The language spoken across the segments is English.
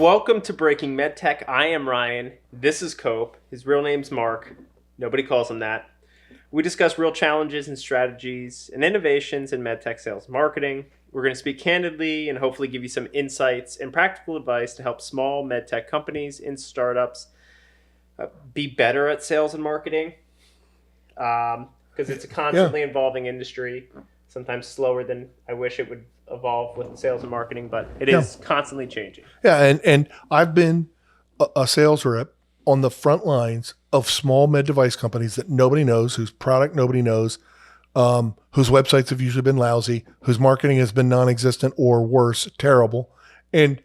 Welcome to Breaking MedTech. I am Ryan. This is Cope. His real name's Mark. Nobody calls him that. We discuss real challenges and strategies and innovations in medtech sales and marketing. We're going to speak candidly and hopefully give you some insights and practical advice to help small medtech companies and startups be better at sales and marketing. Because it's a constantly evolving industry, sometimes slower than I wish it would evolve with sales and marketing, but it is constantly changing. Yeah, and I've been a sales rep on the front lines of small med device companies that nobody knows, whose product nobody knows, whose websites have usually been lousy, whose marketing has been non-existent or worse, terrible. And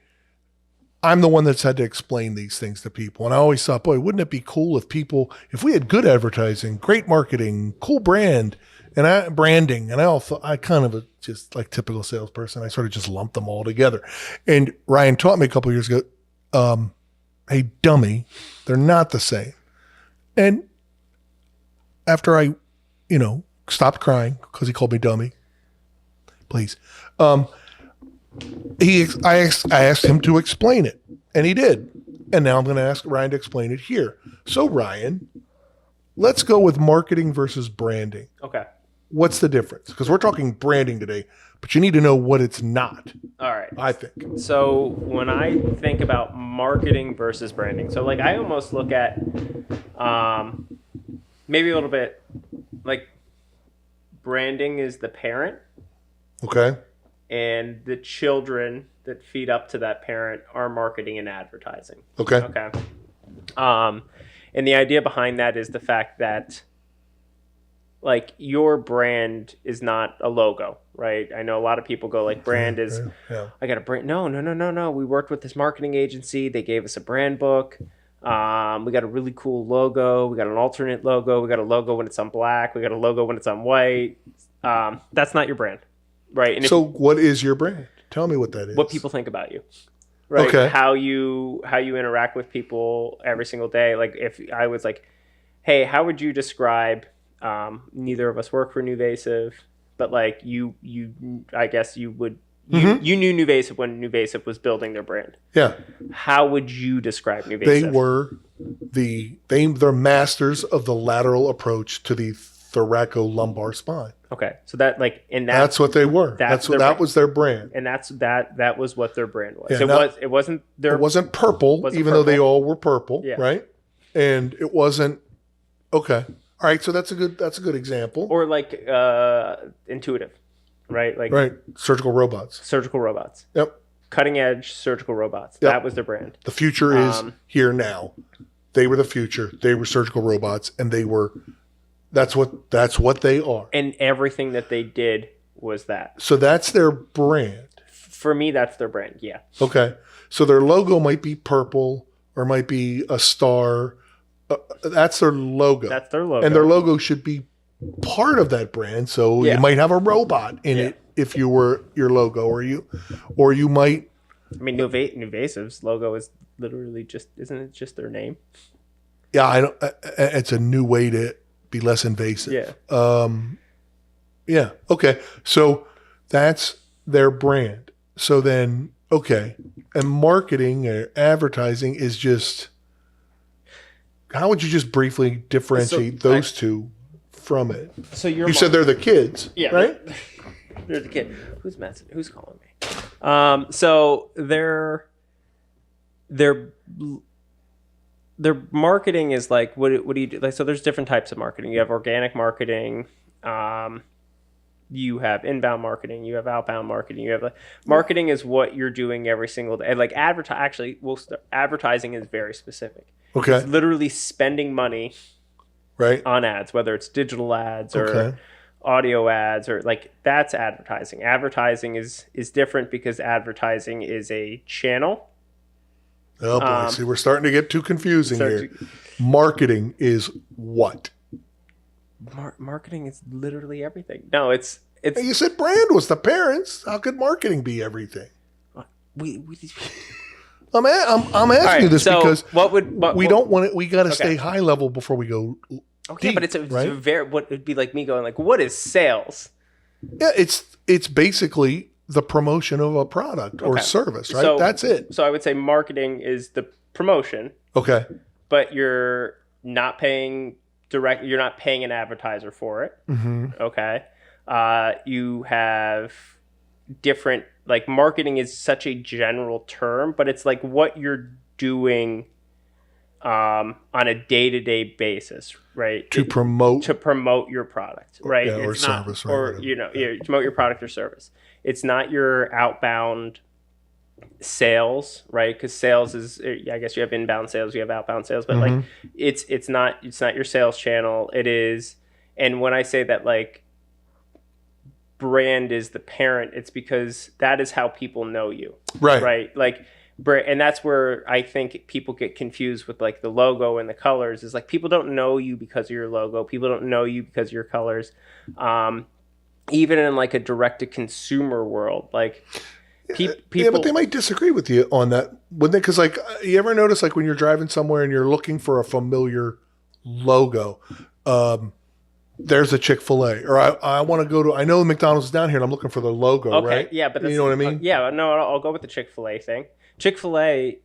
I'm the one that's had to explain these things to people. And I always thought, boy, wouldn't it be cool if we had good advertising, great marketing, cool branding, and I kind of just like typical salesperson, I sort of just lumped them all together. And Ryan taught me a couple of years ago, hey, dummy, they're not the same. And after I, stopped crying because he called me dummy, please, I asked him to explain it, and he did. And now I'm going to ask Ryan to explain it here. So Ryan, let's go with marketing versus branding. Okay. What's the difference? Because we're talking branding today, but you need to know what it's not. All right. I think. So when I think about marketing versus branding, so like I almost look at maybe a little bit like branding is the parent. Okay. And the children that feed up to that parent are marketing and advertising. Okay. Okay. And the idea behind that is the fact that like your brand is not a logo, right? I know a lot of people go like brand is, I got a brand. No. We worked with this marketing agency. They gave us a brand book. We got a really cool logo. We got an alternate logo. We got a logo when it's on black. We got a logo when it's on white. That's not your brand, right? And so what is your brand? Tell me what that is. What people think about you, right? Okay. How you interact with people every single day. Like if I was like, hey, how would you describe, neither of us work for NuVasive, but like I guess you would, you knew NuVasive when NuVasive was building their brand. Yeah. How would you describe NuVasive? They were they're masters of the lateral approach to the thoracolumbar spine. Okay. So that like, and that's what they were. That was their brand. And that was what their brand was. Yeah, it wasn't purple, even though they all were purple. Yeah. Right. And it wasn't, okay. All right, so that's a good example. Or like intuitive, right? Like right, surgical robots. Yep. Cutting edge surgical robots. Yep. That was their brand. The future is here now. They were the future. They were surgical robots, and that's what they are. And everything that they did was that. So that's their brand. For me, that's their brand. Yeah. Okay. So their logo might be purple or might be a star. That's their logo. That's their logo. And their logo should be part of that brand. So you might have a robot in it if you were your logo, or you might. I mean, NuVasive's logo is literally isn't it just their name? Yeah, I don't. It's a new way to be less invasive. Yeah. Yeah. Okay. So that's their brand. So then, okay, and marketing or advertising is just. How would you just briefly differentiate those two from it? So you said they're the kids, right? They're the kid. Who's messaging? Who's calling me? So their marketing is like, what do you do? Like, so there's different types of marketing. You have organic marketing. You have inbound marketing. You have outbound marketing. You have like marketing is what you're doing every single day. Like advertising is very specific. Okay. It's literally spending money on ads, whether it's digital ads or audio ads or like that's advertising. Advertising is different because advertising is a channel. Oh boy, see, we're starting to get too confusing here. Marketing is what? Marketing is literally everything. No, it's. You said brand was the parents. How could marketing be everything? I'm asking you this because we don't want it. We got to stay high level before we go. Okay, deep, but it's very. What would be like me going like, what is sales? Yeah, it's basically the promotion of a product or Okay. service, right? So- That's it. So I would say marketing is the promotion, Okay. but you're not paying you're not paying an advertiser for it. Mm-hmm. Okay. You have different, like, marketing is such a general term, but it's like what you're doing on a day-to-day basis, right? To promote your product, right? yeah, or It's not- service, right, or whatever. you promote your product or service. It's not your outbound sales, right? Because sales is, I guess you have inbound sales, you have outbound sales, but like it's not your sales channel. It is, and when I say that, like, brand is the parent, it's because that is how people know you, right? Like, and that's where I think people get confused with, like, the logo and the colors. Is like, people don't know you because of your logo. People don't know you because of your colors. Even in, like, a direct-to-consumer world, like, people. Yeah, but they might disagree with you on that, wouldn't they? Because, like, you ever notice, like, when you're driving somewhere and you're looking for a familiar logo, there's a Chick-fil-A, or I want to go to, I know McDonald's is down here and I'm looking for the logo, Okay, right? yeah, but that's, you know what I mean? Yeah, no, I'll go with the Chick-fil-A thing. Chick-fil-A,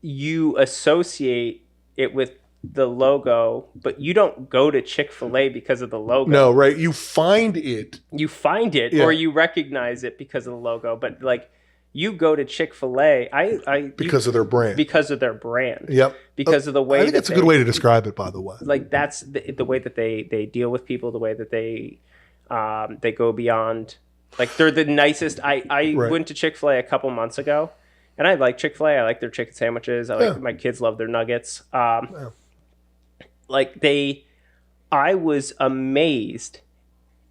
you associate it with the logo, but you don't go to Chick-fil-A because of the logo. No, right? You find it. You find it, Yeah. or you recognize it because of the logo, but, like, you go to Chick-fil-A, Because of their brand. because of their brand. Yep. Because of the way I think that that's a good way to describe it, by the way. like, that's the way that they deal with people, the way that they go beyond, like, they're the nicest. I Right. went to Chick-fil-A a couple months ago, and I like Chick-fil-A. I like their chicken sandwiches. My kids love their nuggets. Like, I was amazed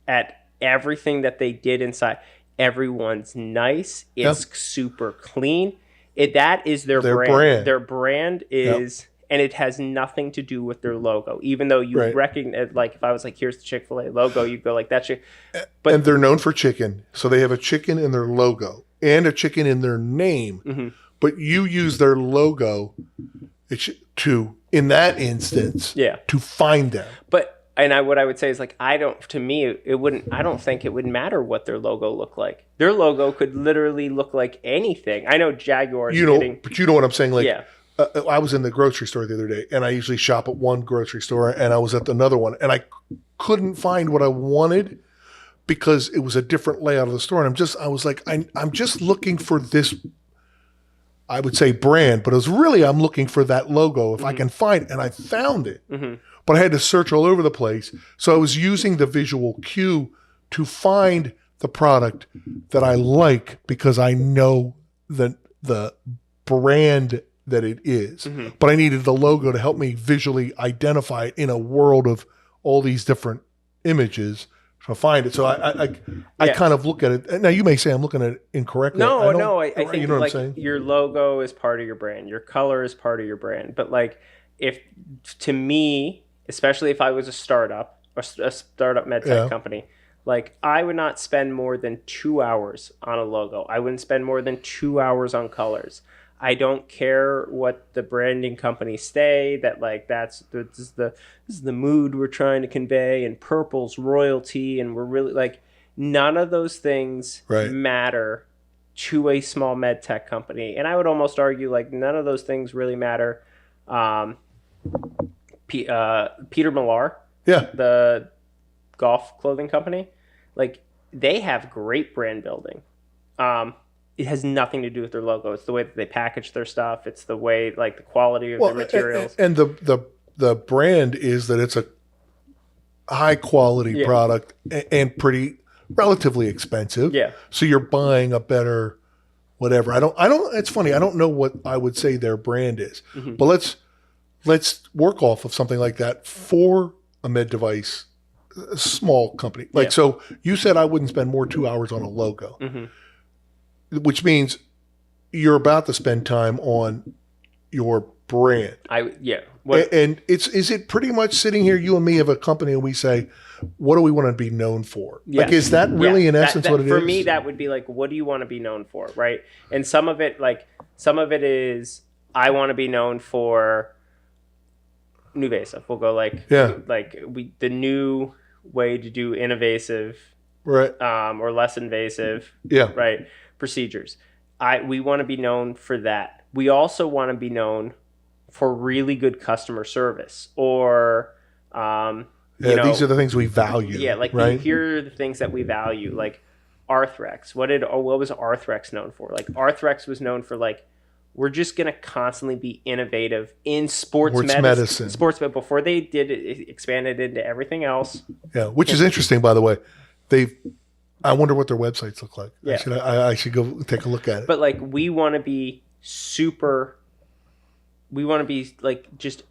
at everything that they did inside. Everyone's nice. It's super clean. That is their brand. Their brand is, and it has nothing to do with their logo. Even though you recognize, like, if I was like, here's the Chick-fil-A logo, you go like, that's chick. But and they're known for chicken. So they have a chicken in their logo and a chicken in their name. But you use their logo to, in that instance, to find them. But what I would say is, like, I don't think it would matter what their logo looked like. Their logo could literally look like anything. I know Jaguars. But you know what I'm saying? Like, I was in the grocery store the other day, and I usually shop at one grocery store, and I was at another one, and I couldn't find what I wanted because it was a different layout of the store. And I was like, I'm just looking for this, I would say, brand, but it was really, I'm looking for that logo if I can find it, and I found it. But I had to search all over the place. So I was using the visual cue to find the product that I like because I know the brand that it is. But I needed the logo to help me visually identify it in a world of all these different images to find it. So I kind of look at it. Now, you may say I'm looking at it incorrectly. I think, you know what like, I'm saying? your logo is part of your brand. Your color is part of your brand. But, like, to me, especially if I was a startup medtech company, like, I would not spend more than 2 hours on a logo. I wouldn't spend more than 2 hours on colors. I don't care what the branding companies say, that, like, this is the mood we're trying to convey, and purple's royalty, and we're really, like, none of those things matter to a small med tech company. And I would almost argue, like, none of those things really matter. Peter Millar, the golf clothing company, like, they have great brand building. It has nothing to do with their logo. It's the way that they package their stuff. It's the way, like, the quality of their materials. And the brand is that it's a high quality product and pretty relatively expensive. So you're buying a better whatever. It's funny. I don't know what I would say their brand is, but let's work off of something like that for a med device, a small company. Like, so you said I wouldn't spend more 2 hours on a logo, which means you're about to spend time on your brand. And is it pretty much sitting here, you and me have a company, and we say, what do we want to be known for? Like, is that really in essence what it is? For me, that would be like, what do you want to be known for, right? And some of it is, I want to be known for NuVasive. We'll go the new way to do invasive Right. or less invasive, Yeah. right, procedures. We want to be known for that. We also want to be known for really good customer service, or Yeah, these are the things we value. yeah, like right. here are the things that we value, like Arthrex. What was Arthrex known for? Like Arthrex was known for like, we're just gonna constantly be innovative in sports medicine. But before they did it expanded into everything else. Yeah, which is interesting, by the way. I wonder what their websites look like. Yeah. I should go take a look at it. But like, we want to be like just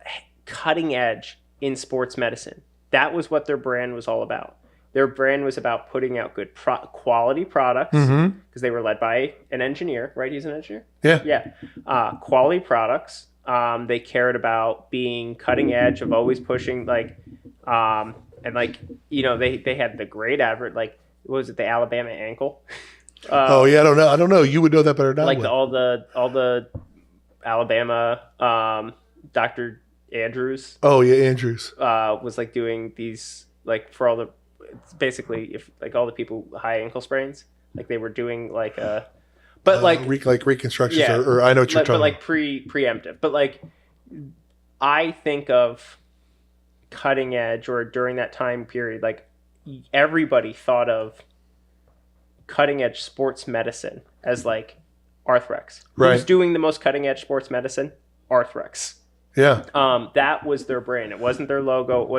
cutting edge in sports medicine. That was what their brand was all about. Their brand was about putting out good quality products, because they were led by an engineer, right? He's an engineer? Yeah. Yeah. Quality products. They cared about being cutting edge, of always pushing, like, and like, they had the great advert, like, what was it, the Alabama ankle? Oh yeah, I don't know. You would know that better than I would. All the Alabama, Dr. Andrews. Oh yeah, Andrews was like doing these, like, for all the, basically, if like all the people with high ankle sprains, like they were doing like but like reconstructions, yeah, or I know what you're talking. But like preemptive. But like, I think of cutting edge, or during that time period, like everybody thought of cutting edge sports medicine as like Arthrex. Right. Who's doing the most cutting edge sports medicine? Arthrex. Yeah. That was their brand. It wasn't their logo. It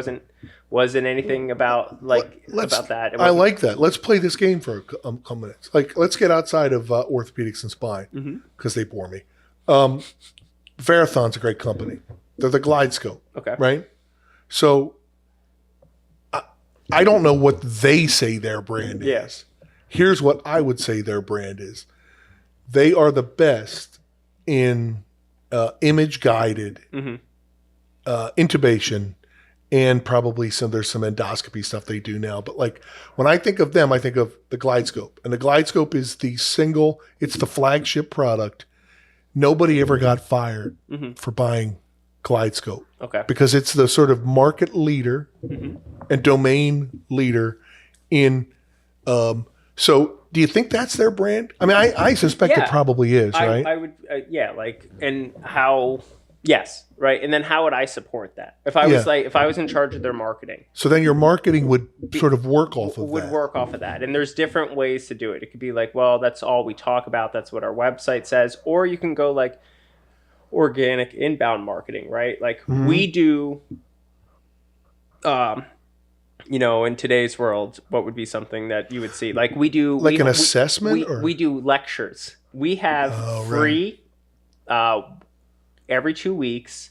wasn't anything about about that. I like that. Let's play this game for a couple minutes. Like, let's get outside of orthopedics and spine, because they bore me. Verathon's a great company. They're the glide scope. Okay. Right. So I don't know what they say their brand is. Here's what I would say their brand is. They are the best in image guided intubation, and probably there's some endoscopy stuff they do now. But like, when I think of them, I think of the glide scope, and the glide scope is it's the flagship product. Nobody ever got fired for buying glide scope. Okay. Because it's the sort of market leader and domain leader in, so do you think that's their brand? I mean, I suspect it probably is, right? I would, like, and how, yes, right. And then how would I support that? If I was if I was in charge of their marketing. So then your marketing would sort of work off of that. Would work off of that. And there's different ways to do it. It could be like, well, that's all we talk about. That's what our website says. Or you can go like organic inbound marketing, right? Like we do, in today's world, what would be something that you would see? Like we do, like an assessment, we do lectures. We have free, every 2 weeks,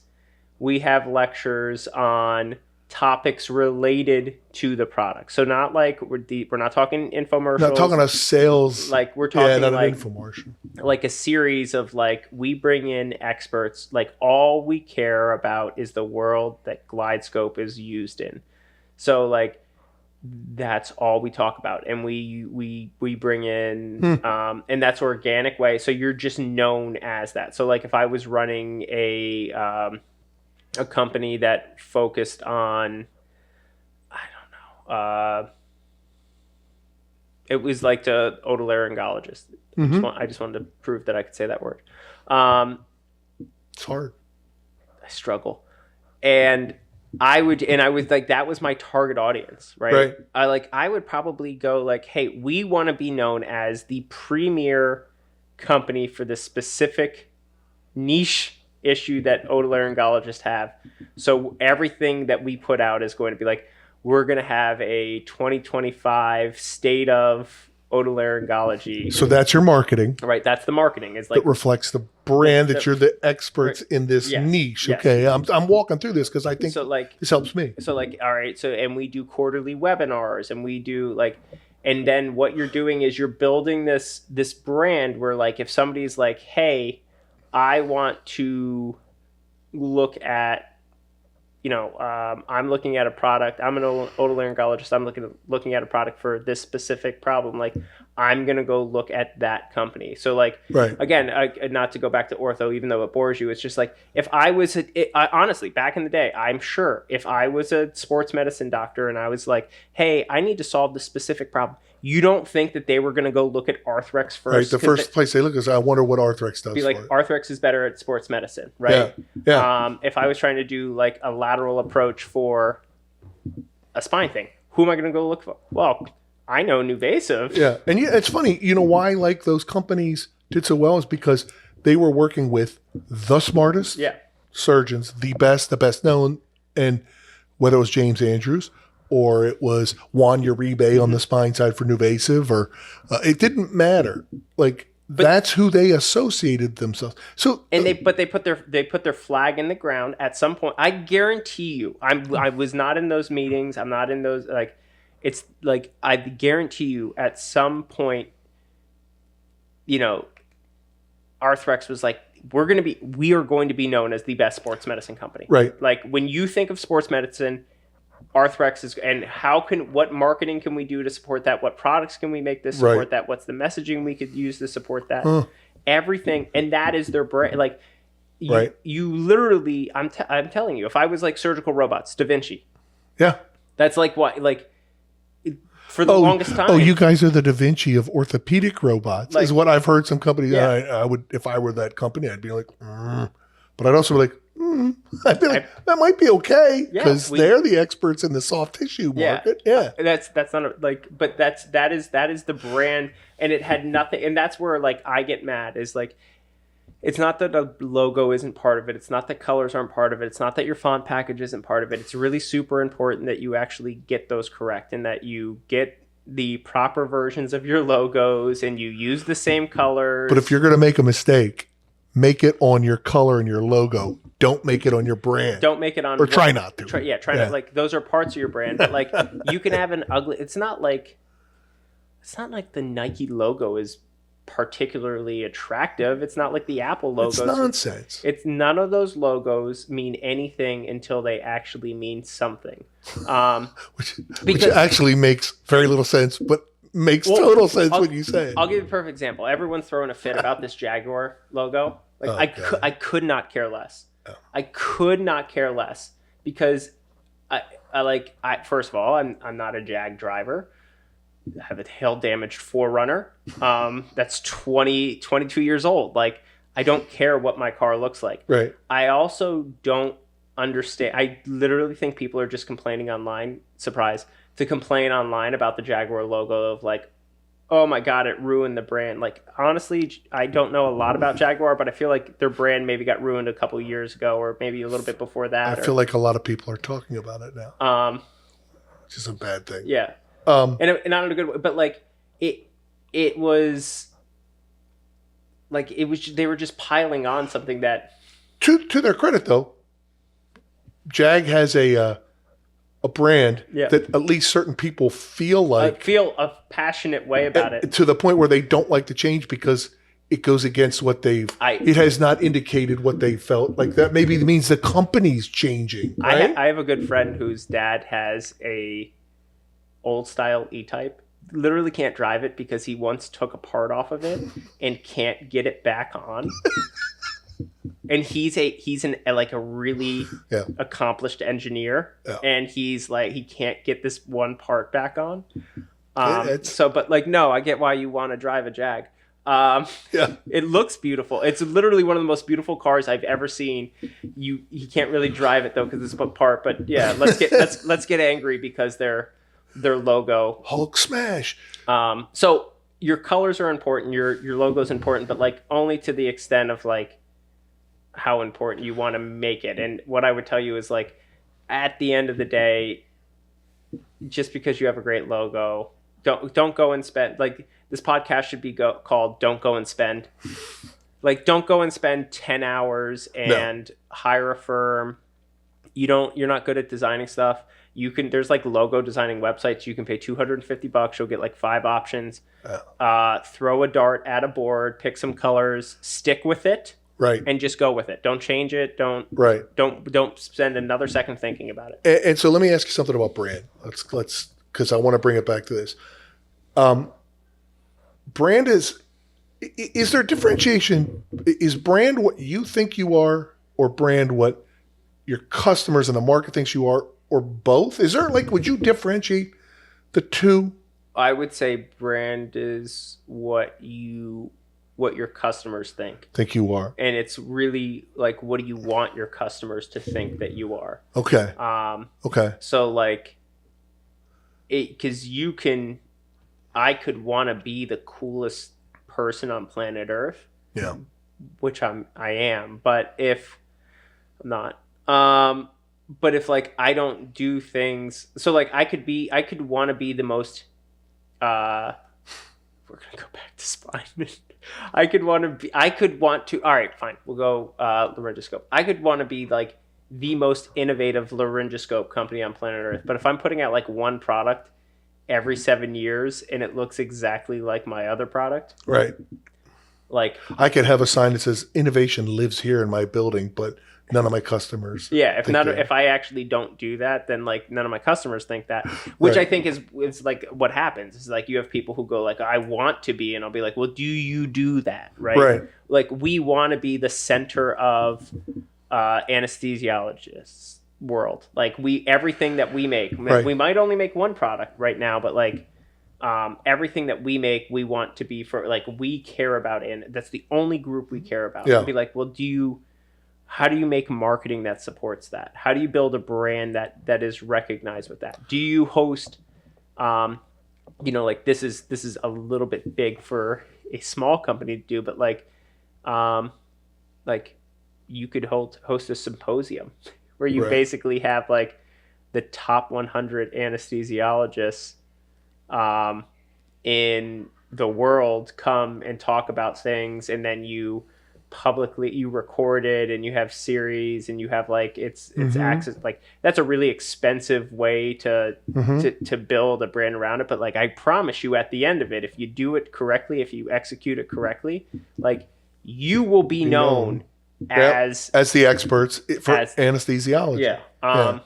we have lectures on topics related to the product. So not like we're not talking infomercials. Not talking a sales. Like we're talking not like an infomercial. Like a series of like, we bring in experts. Like all we care about is the world that GlideScope is used in. So like, that's all we talk about, and we bring in and that's organic way. So you're just known as that. So like if I was running a company that focused on, I don't know, it was like the otolaryngologist. I just wanted to prove that I could say that word. It's hard. I struggle, and I was like, that was my target audience, right? I would probably go like, hey, we want to be known as the premier company for the specific niche issue that otolaryngologists have. So everything that we put out is going to be like, we're going to have a 2025 state of otolaryngology. So that's your marketing. Right. That's the marketing. It's like, that reflects the brand that you're the experts in this niche. Yes. Okay. I'm walking through this because I think this helps me. So like, all right. So, and we do quarterly webinars, and we do like, and then what you're doing is you're building this brand where like, if somebody's like, hey, I want to look at, I'm looking at a product. I'm an otolaryngologist. I'm looking at a product for this specific problem. Like, I'm going to go look at that company. So like, again, not to go back to ortho, even though it bores you, it's just like, if I was, honestly, back in the day, I'm sure if I was a sports medicine doctor and I was like, hey, I need to solve this specific problem, You don't think that they were going to go look at Arthrex first? Right. The first place they look is, I wonder what Arthrex does. Be like, for it. Arthrex is better at sports medicine, right? Yeah. If I was trying to do like a lateral approach for a spine thing, who am I going to go look for? Well, I know NuVasive. Yeah. And it's funny, you know why like those companies did so well is because they were working with the smartest surgeons, the best known, and whether it was James Andrews or it was Juan Uribe on the spine side for NuVasive, or it didn't matter. Like that's who they associated themselves. So and they put their flag in the ground at some point. I guarantee you, I was not in those meetings. I'm not in those like. It's like I guarantee you, at some point, you know, Arthrex was like, we are going to be known as the best sports medicine company. Right. Like when you think of sports medicine, Arthrex is, and what marketing can we do to support that? What products can we make to support that? What's the messaging we could use to support that? Everything. And that is their brand. Like you literally, I'm telling you, if I was like surgical robots, Da Vinci. Yeah. That's like what, like for the longest time. Oh, you guys are the Da Vinci of orthopedic robots, is what I've heard some companies. Yeah. I would, if I were that company, I'd be like, but I'd also be like, I'd be like, that might be okay because they're the experts in the soft tissue market. Yeah, that's not but that is the brand, and it had nothing, and that's where like I get mad is like, it's not that the logo isn't part of it. It's not that colors aren't part of it. It's not that your font package isn't part of it. It's really super important that you actually get those correct and that you get the proper versions of your logos and you use the same colors. But if you're going to make a mistake, make it on your color and your logo. Don't make it on your brand. Don't make it on... Or try not to. Try not. Like, those are parts of your brand. But, like, you can have an ugly... It's not like the Nike logo is particularly attractive. It's not like the Apple logo. It's nonsense. It's none of those logos mean anything until they actually mean something. Which actually makes very little sense, but makes total sense when you say it. I'll give you a perfect example. Everyone's throwing a fit about this Jaguar logo. Like I could not care less. Oh. I could not care less because I first of all, I'm not a Jag driver. I have a hail damaged 4Runner. That's 22 years old. Like, I don't care what my car looks like. Right. I also don't understand. I literally think people are just complaining online. Surprise. To complain online about the Jaguar logo of like, oh my God, it ruined the brand. Like, honestly, I don't know a lot about Jaguar, but I feel like their brand maybe got ruined a couple years ago or maybe a little bit before that. I feel like a lot of people are talking about it now. Which is a bad thing. Yeah. And not in a good way, but like it was like they were just piling on something that to their credit though, Jag has a brand that at least certain people feel a passionate way about it, to the point where they don't like to change because it goes against what it has not indicated what they felt like. That maybe means the company's changing. Right? I have a good friend whose dad has a old style E-Type. Literally can't drive it because he once took a part off of it and can't get it back on. And he's a really accomplished engineer, and he's like, he can't get this one part back on. But like, no, I get why you want to drive a Jag. It looks beautiful. It's literally one of the most beautiful cars I've ever seen. He can't really drive it though because it's a part. But yeah, let's get angry because their logo Hulk smash. So your colors are important. Your logo is important, but like only to the extent of like how important you want to make it. And what I would tell you is like, at the end of the day, just because you have a great logo, don't go and spend, like, this podcast should be called Don't Go and Spend. Like, don't go and spend 10 hours and hire a firm. You're not good at designing stuff. There's like logo designing websites. You can pay $250. You'll get like 5 options. Throw a dart at a board, pick some colors, stick with it. Right. And just go with it. Don't change it. Don't spend another second thinking about it. And so let me ask you something about brand. Let's because I want to bring it back to this. Brand is there differentiation? Is brand what you think you are, or brand what your customers and the market thinks you are, or both? Is there, like, would you differentiate the two? I would say brand is what your customers think. Think you are. And it's really like, what do you want your customers to think that you are? Okay. Okay. So like, because I could want to be the coolest person on planet Earth. Yeah. Which I am, but if I'm not, but if like I don't do things, so like I could want to be the most, we're gonna go back to spine. I could want to, all right, fine, we'll go laryngoscope. I could want to be like the most innovative laryngoscope company on planet Earth, but if I'm putting out like one product every 7 years and it looks exactly like my other product, right? Like, I could have a sign that says "Innovation lives here in my building," but none of my customers. Yeah, if I actually don't do that, then like none of my customers think that, which Right. I think is like what happens. Is like you have people who go like, I want to be, and I'll be like, well, do you do that, right? Right. Like we want to be the center of anesthesiologists world. Like everything that we make, Right. we might only make one product right now, but like everything that we make, we want to be for like we care about, and that's the only group we care about. Yeah. I'd be like, well, how do you make marketing that supports that? How do you build a brand that is recognized with that? Do you host, like this is a little bit big for a small company to do, but like you could host a symposium where you Right. basically have like the top 100 anesthesiologists in the world come and talk about things, and then you record it, and you have series, and you have like it's access. Like that's a really expensive way to build a brand around it, but like I promise you, at the end of it, if you do it correctly, if you execute it correctly, like you will be known as the experts for anesthesiology. Yeah.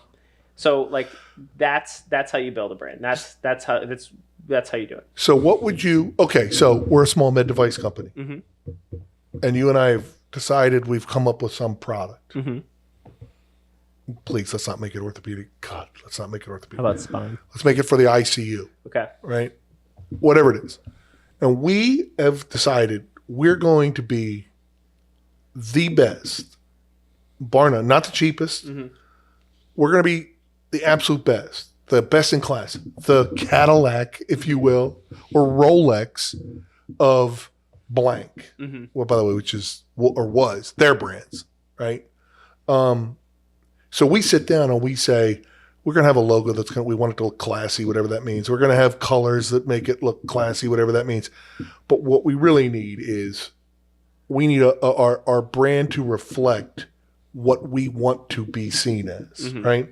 So like that's how you build a brand. That's how you do it. So what would you? Okay, so we're a small med device company, and you and I have decided we've come up with some product. Please, let's not make it orthopedic. God, let's not make it orthopedic. How about spine? Let's make it for the ICU. Okay. Right? Whatever it is. And we have decided we're going to be the best, bar none, not the cheapest. We're going to be the absolute best, the best in class, the Cadillac, if you will, or Rolex of blank. Well, by the way, which is or was their brands, right? So we sit down and we say, we're going to have a logo we want it to look classy, whatever that means. We're going to have colors that make it look classy, whatever that means. But what we really need is we need our brand to reflect what we want to be seen as, right?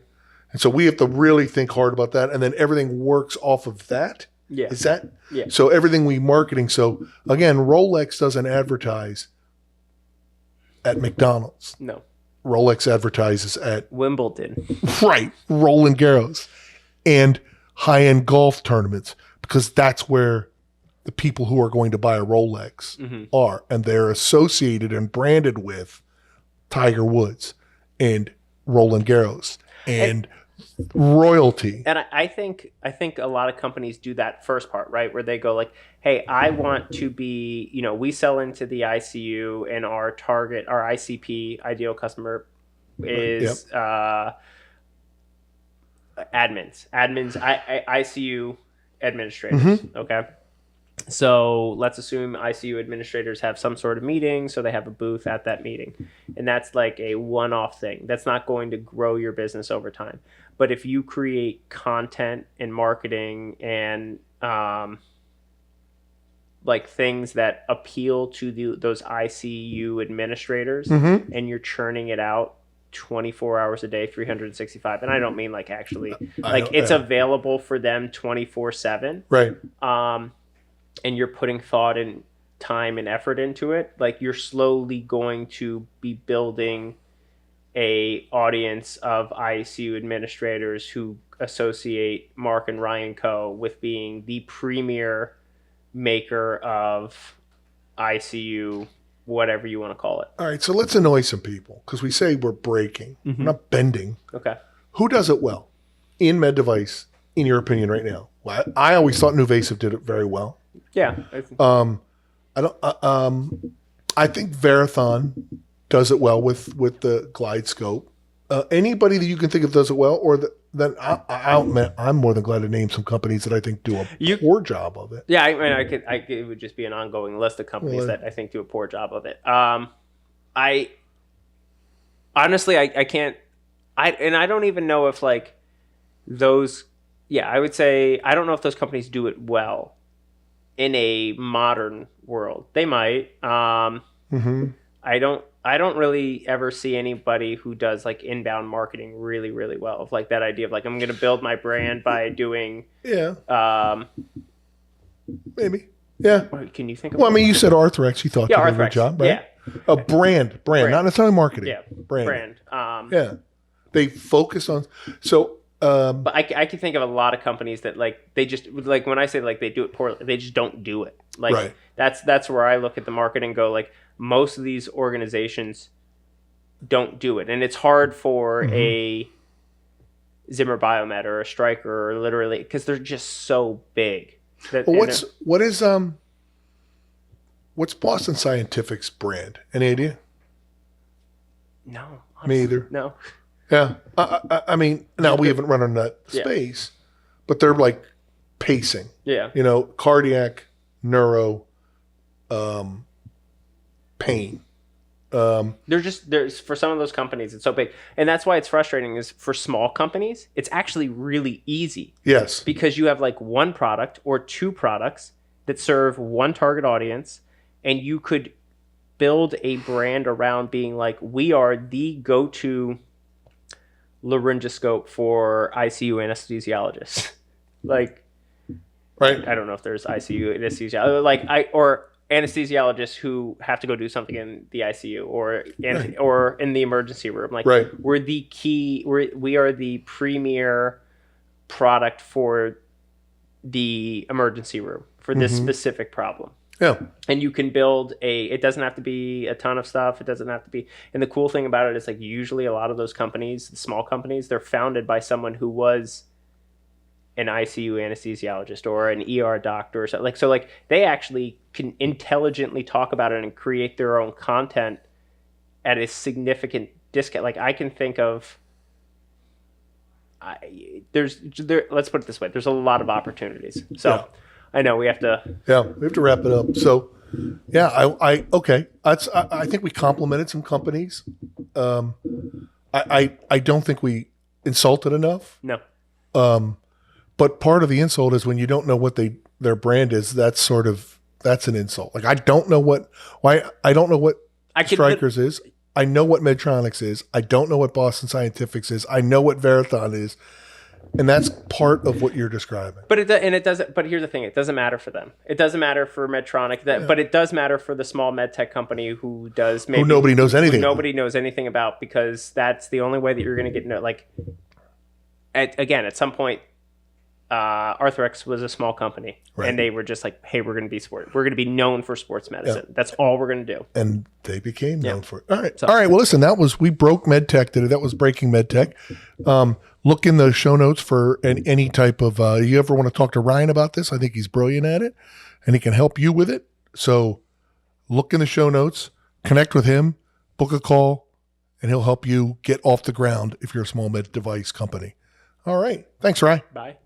And so we have to really think hard about that, and then everything works off of that. Yeah. Is that? Yeah. So everything we marketing. So again, Rolex doesn't advertise at McDonald's. No. Rolex advertises at Wimbledon. right, Roland Garros and high-end golf tournaments, because that's where the people who are going to buy a Rolex are, and they're associated and branded with Tiger Woods and Roland Garros and royalty. And I think a lot of companies do that first part, right? Where they go like, hey, I want to be, we sell into the ICU, and our target, our ICP, ideal customer, is admins, ICU administrators. Okay. So let's assume ICU administrators have some sort of meeting, so they have a booth at that meeting. And that's like a one-off thing. That's not going to grow your business over time. But if you create content and marketing and like things that appeal to those ICU administrators, and you're churning it out 24 hours a day, 365. And I don't mean like actually, like it's available for them 24/7. Right. And you're putting thought and time and effort into it, like you're slowly going to be building a audience of ICU administrators who associate Mark and Ryan Co. with being the premier maker of ICU, whatever you want to call it. All right, so let's annoy some people, because we say we're breaking, we're not bending. Okay. Who does it well in med device, in your opinion, right now? Well, I always thought Nuvasive did it very well. Yeah. I don't. I think Verathon does it well with the Glide Scope. Anybody that you can think of does it well, or then I'm more than glad to name some companies that I think do a poor job of it. Yeah, I mean, it would just be an ongoing list of companies that I think do a poor job of it. I honestly, I can't. I don't even know if like those. Yeah, I would say I don't know if those companies do it well in a modern world. They might. I don't really ever see anybody who does like inbound marketing really, really well. Of like that idea of like I'm going to build my brand by doing. Yeah. Maybe. Yeah. Can you think of? Well, I mean, you said Arthrex. You thought you did a good job, right? Yeah. A brand, not necessarily marketing. Yeah. Brand. Yeah. They focus on so. But I can think of a lot of companies that like they just like when I say like they do it poorly, they just don't do it. Like right. That's where I look at the market and go like most of these organizations don't do it, and it's hard for a Zimmer Biomet or a Stryker or literally because they're just so big. What's Boston Scientific's brand? Any idea? No, me either. No. Yeah, I mean, now we haven't run on that space, but they're like pacing. Yeah, cardiac, neuro, pain. There's for some of those companies, it's so big, and that's why it's frustrating. Is for small companies, it's actually really easy. Yes, because you have like one product or two products that serve one target audience, and you could build a brand around being like, we are the go-to laryngoscope for ICU anesthesiologists. Like, right? I don't know if there's ICU anesthesiologists, or anesthesiologists who have to go do something in the ICU or in the emergency room. Like, we're the key. We are the premier product for the emergency room for this specific problem. Yeah. And you can build it doesn't have to be a ton of stuff. It doesn't have to be. And the cool thing about it is like usually a lot of those companies, the small companies, they're founded by someone who was an ICU anesthesiologist or an ER doctor or something. So they actually can intelligently talk about it and create their own content at a significant discount. Like I can think of, let's put it this way. There's a lot of opportunities. So. Yeah. I know we have to. Yeah, we have to wrap it up. So, yeah, okay. I think we complimented some companies. I don't think we insulted enough. No. But part of the insult is when you don't know what their brand is. That's an insult. Like I don't know what Strikers is. I know what Medtronics is. I don't know what Boston Scientifics is. I know what Verathon is. And that's part of what you're describing. But it doesn't. But here's the thing: it doesn't matter for them. It doesn't matter for Medtronic. But it does matter for the small medtech company who nobody knows anything. Nobody knows anything about because that's the only way that you're going to get like. At some point, Arthrex was a small company, and they were just like, "Hey, we're going to be sport. We're going to be known for sports medicine. That's all we're going to do." And they became known for it. All right. All right. Well, listen, we broke MedTech today. That was Breaking MedTech. Look in the show notes for any type of, you ever want to talk to Ryan about this? I think he's brilliant at it and he can help you with it. So look in the show notes, connect with him, book a call, and he'll help you get off the ground if you're a small med device company. All right. Thanks, Ryan. Bye.